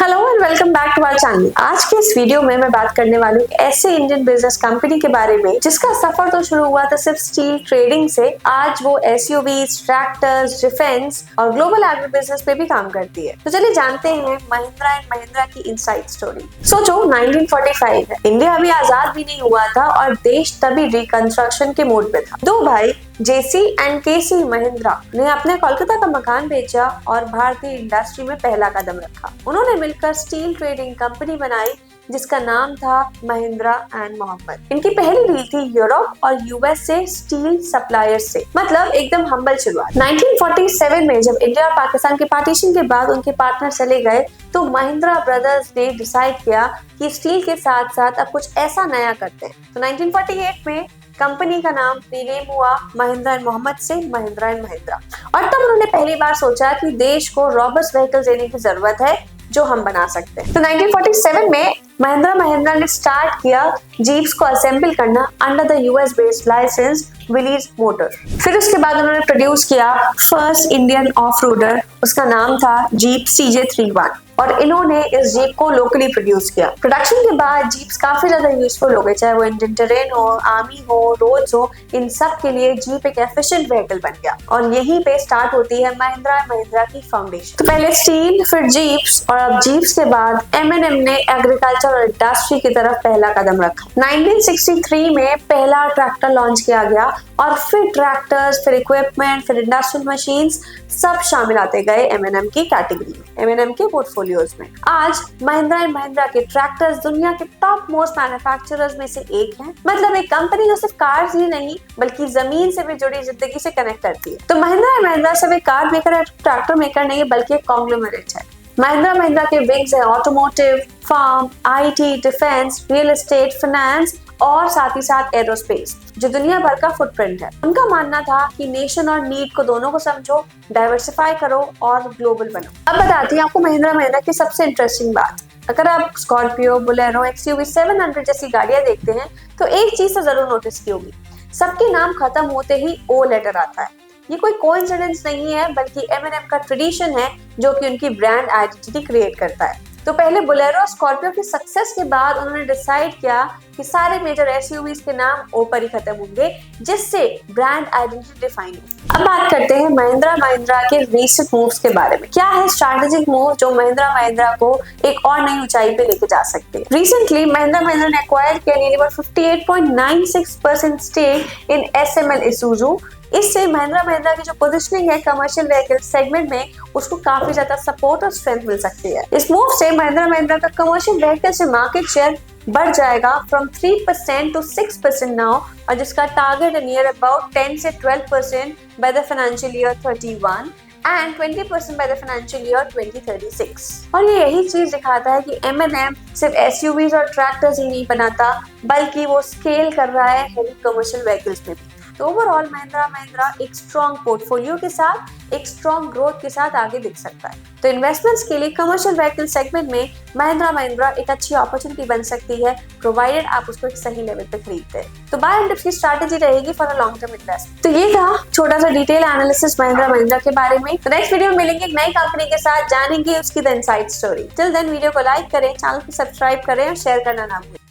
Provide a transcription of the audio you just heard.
Hello and welcome back to our channel. आज के इस वीडियो में मैं बात करने वाली हूँ ऐसे इंडियन बिजनेस कंपनी के बारे में जिसका सफर तो शुरू हुआ था सिर्फ स्टील ट्रेडिंग से। आज वो एसयूवीज, ट्रैक्टर्स, डिफेंस और ग्लोबल एग्री बिजनेस पे भी काम करती है। तो चलिए जानते हैं महिंद्रा एंड महिंद्रा की इनसाइड स्टोरी। सोचो 1945 है, इंडिया अभी आजाद भी नहीं हुआ था और देश तभी रिकंस्ट्रक्शन के मोड पे था। दो भाई जेसी एंड केसी महिंद्रा ने अपने कोलकाता का मकान बेचा और भारतीय इंडस्ट्री में पहला कदम रखा। उन्होंने मिलकर स्टील ट्रेडिंग कंपनी बनाई जिसका नाम था महिंद्रा एंड मोहम्मद। इनकी पहली डील थी यूरोप और यूएस से स्टील सप्लायर्स से, मतलब एकदम हम्बल शुरुआत। 1947 में जब इंडिया और पाकिस्तान के पार्टीशन के बाद उनके पार्टनर चले गए तो महिंद्रा ब्रदर्स ने डिसाइड किया कि स्टील के साथ साथ अब कुछ ऐसा नया करते हैं। तो 1948 में कंपनी का नाम रीनेम हुआ महिंद्रा एंड मोहम्मद से महिंद्रा एंड महिंद्रा। और तब उन्होंने पहली बार सोचा कि देश को रॉबस्ट व्हीकल देने की जरूरत है जो हम बना सकते हैं। तो 1947 में महिंद्रा ने स्टार्ट किया जीप्स को असेंबल करना under the US based licence Willys motor. फिर उसके बाद उन्होंने प्रोड्यूस किया फर्स्ट इंडियन ऑफ रोडर, उसका नाम था जीप CJ31 और इन्होंने इस जीप को लोकली प्रोड्यूस किया। प्रोडक्शन के बाद जीप्स काफी ज्यादा यूजफुल हो गए, चाहे वो इंडियन टेरेन हो, आर्मी हो, रोड्स हो, इन सब के लिए जीप एक एफिशिएंट व्हीकल बन गया। और यहीं पे स्टार्ट होती है महिंद्रा की फाउंडेशन। तो पहले स्टील, फिर जीप्स और अब जीप्स के बाद M&M ने एग्रीकल्चर और इंडस्ट्री की तरफ पहला कदम रखा। 1963 में पहला ट्रैक्टर लॉन्च किया गया और फिर ट्रैक्टर्स, फिर इक्विपमेंट, फिर इंडस्ट्रियल मशीन्स सब शामिल आते गए M&M की कैटेगरी में, M&M के पोर्टफोलियोज में। आज महिंद्रा एंड महिंद्रा के ट्रैक्टर्स दुनिया के टॉप मोस्ट मैन्युफैक्चरर्स में से एक हैं। मतलब एक कंपनी जो सिर्फ कार्स ही नहीं बल्कि जमीन से भी जुड़ी जिंदगी से कनेक्ट करती है। तो महिंद्रा एंड महिंद्रा सिर्फ एक कार मेकर या ट्रैक्टर मेकर नहीं है बल्कि एक कॉन्ग्लोमरेट है। महिंद्रा के विंग्स है automotive, farm, IT, defence, real estate, finance और साथ ही साथ एरोस्पेस, जो दुनिया भर का फुटप्रिंट है। उनका मानना था कि नेशन और नीड को दोनों को समझो, डाइवर्सिफाई करो और ग्लोबल बनो। अब बताती हूँ आपको महिंद्रा की सबसे इंटरेस्टिंग बात। अगर आप स्कॉर्पियो, बोलेरो, XUV 700 जैसी गाड़ियां देखते हैं तो एक चीज तो जरूर नोटिस की होगी, सबके नाम खत्म होते ही O लेटर आता है। ये कोई कोइंसिडेंस नहीं है बल्कि M&M का ट्रेडिशन है जो कि उनकी ब्रांड आइडेंटिटी क्रिएट करता है। तो पहले बोलेरो और स्कॉर्पियो की सक्सेस के बाद उन्होंने डिसाइड किया कि सारे मेजर SUVs के नाम O पर ही खत्म होंगे जिससे ब्रांड आइडेंटिटी डिफाइन हो। अब बात करते हैं महिंद्रा के रीसेंट मूव्स के बारे में। क्या है स्ट्रैटेजिक मूव जो महिंद्रा को एक और नई ऊंचाई पे लेके जा सकते हैं। रिसेंटली महिंद्रा ने एक्वायर किया nearly 58.96% stake in SML Isuzu। इससे महिंद्रा की जो पोजीशनिंग है कमर्शियल व्हीकल सेगमेंट में उसको काफी ज्यादा सपोर्ट और स्ट्रेंथ मिल सकती है। इस मूव से महिंद्रा का कमर्शियल व्हीकल से मार्केट शेयर बढ़ जाएगा फ्रॉम 3% to 6% नाउ, और जिसका टारगेट है नियर अबाउट 10 से 12% by the financial year 31 and 20% by the financial year 2036। और ये यही चीज दिखाता है कि M&M सिर्फ SUVs और ट्रैक्टर्स ही नहीं बनाता बल्कि वो स्केल कर रहा है हेवी कमर्शियल व्हीकल्स में भी। तो ओवरऑल महिंद्रा एक स्ट्रॉन्ग पोर्टफोलियो के साथ, एक स्ट्रॉन्ग ग्रोथ के साथ आगे दिख सकता है। तो इन्वेस्टमेंट्स के लिए कमर्शियल व्हीकल सेगमेंट में महिंद्रा एक अच्छी अपॉर्चुनिटी बन सकती है प्रोवाइडेड आप उसको एक सही लेवल पे खरीदते हैं। तो बाय एंड डिप्स की स्ट्रैटेजी रहेगी for a long term investment. तो ये था छोटा सा डिटेल एनालिसिस महिंद्रा के बारे में। तो नेक्स्ट वीडियो में मिलेंगे एक नई कंपनी के साथ, जानेंगे उसकी the inside story. Till then video को लाइक करें, चैनल को सब्सक्राइब करें और शेयर करना ना भूलें।